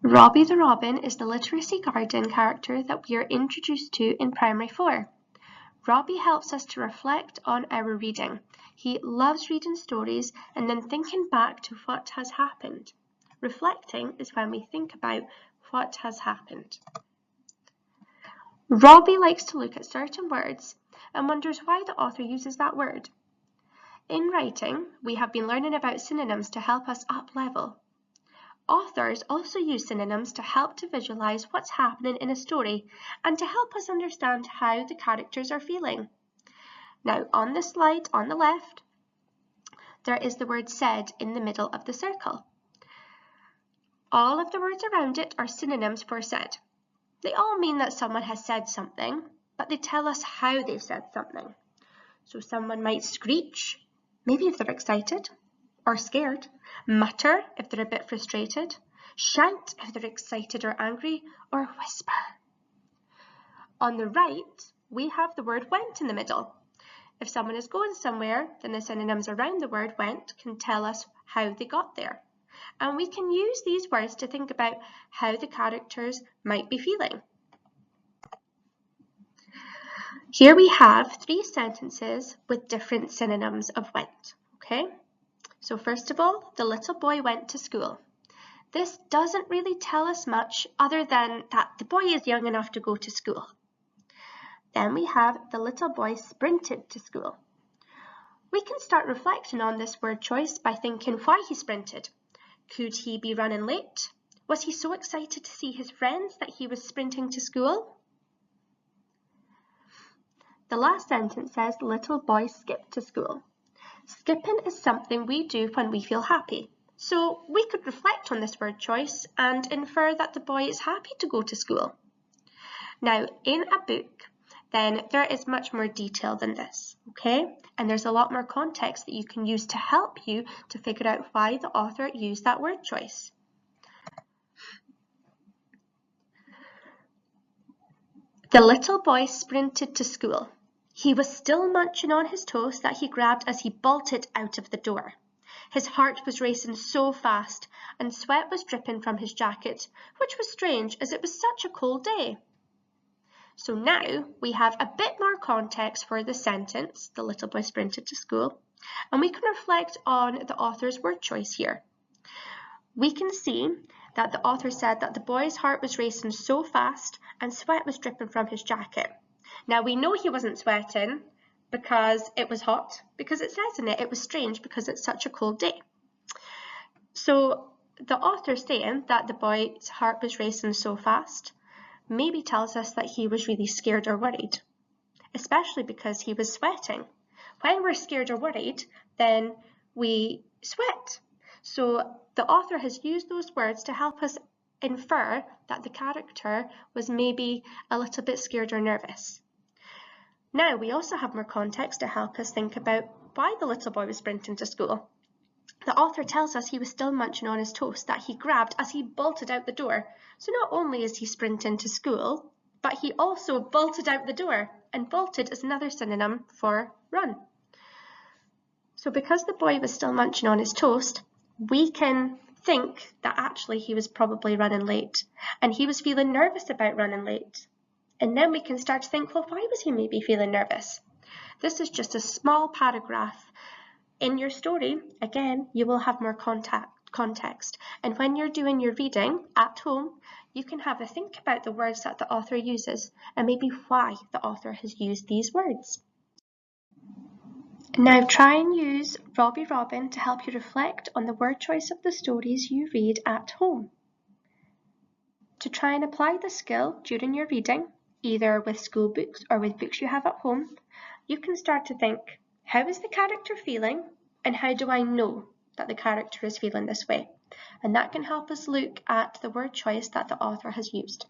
Robbie the Robin is the literacy guardian character that we are introduced to in Primary 4. Robbie helps us to reflect on our reading. He loves reading stories and then thinking back to what has happened. Reflecting is when we think about what has happened. Robbie likes to look at certain words and wonders why the author uses that word. In writing, we have been learning about synonyms to help us up-level. Authors also use synonyms to help to visualize what's happening in a story and to help us understand how the characters are feeling. Now, on the slide on the left, there is the word said in the middle of the circle. All of the words around it are synonyms for said. They all mean that someone has said something, but they tell us how they've said something. So someone might screech, maybe if they're excited or scared, mutter if they're a bit frustrated, shout if they're excited or angry, or whisper. On the right, we have the word went in the middle. If someone is going somewhere, then the synonyms around the word went can tell us how they got there. And we can use these words to think about how the characters might be feeling. Here we have 3 sentences with different synonyms of went, okay? So first of all, the little boy went to school. This doesn't really tell us much other than that the boy is young enough to go to school. Then we have the little boy sprinted to school. We can start reflecting on this word choice by thinking why he sprinted. Could he be running late? Was he so excited to see his friends that he was sprinting to school? The last sentence says the little boy skipped to school. Skipping is something we do when we feel happy. So we could reflect on this word choice and infer that the boy is happy to go to school. Now, in a book, then there is much more detail than this, okay? And there's a lot more context that you can use to help you to figure out why the author used that word choice. The little boy sprinted to school. He was still munching on his toast that he grabbed as he bolted out of the door. His heart was racing so fast, and sweat was dripping from his jacket, which was strange as it was such a cold day. So now we have a bit more context for the sentence, the little boy sprinted to school, and we can reflect on the author's word choice here. We can see that the author said that the boy's heart was racing so fast and sweat was dripping from his jacket. Now we know he wasn't sweating because it was hot, because it says in it was strange because it's such a cold day. So the author saying that the boy's heart was racing so fast maybe tells us that he was really scared or worried, especially because he was sweating. When we're scared or worried, then we sweat. So the author has used those words to help us infer that the character was maybe a little bit scared or nervous. Now we also have more context to help us think about why the little boy was sprinting to school. The author tells us he was still munching on his toast that he grabbed as he bolted out the door. So not only is he sprinting to school, but he also bolted out the door, and bolted is another synonym for run. So because the boy was still munching on his toast, we can think that actually he was probably running late, and he was feeling nervous about running late. And then we can start to think, well, why was he maybe feeling nervous? This is just a small paragraph. In your story, again, you will have more context. And when you're doing your reading at home, you can have a think about the words that the author uses and maybe why the author has used these words. Now try and use Robbie Robin to help you reflect on the word choice of the stories you read at home. To try and apply the skill during your reading, either with school books or with books you have at home, you can start to think, how is the character feeling, and how do I know that the character is feeling this way? And that can help us look at the word choice that the author has used.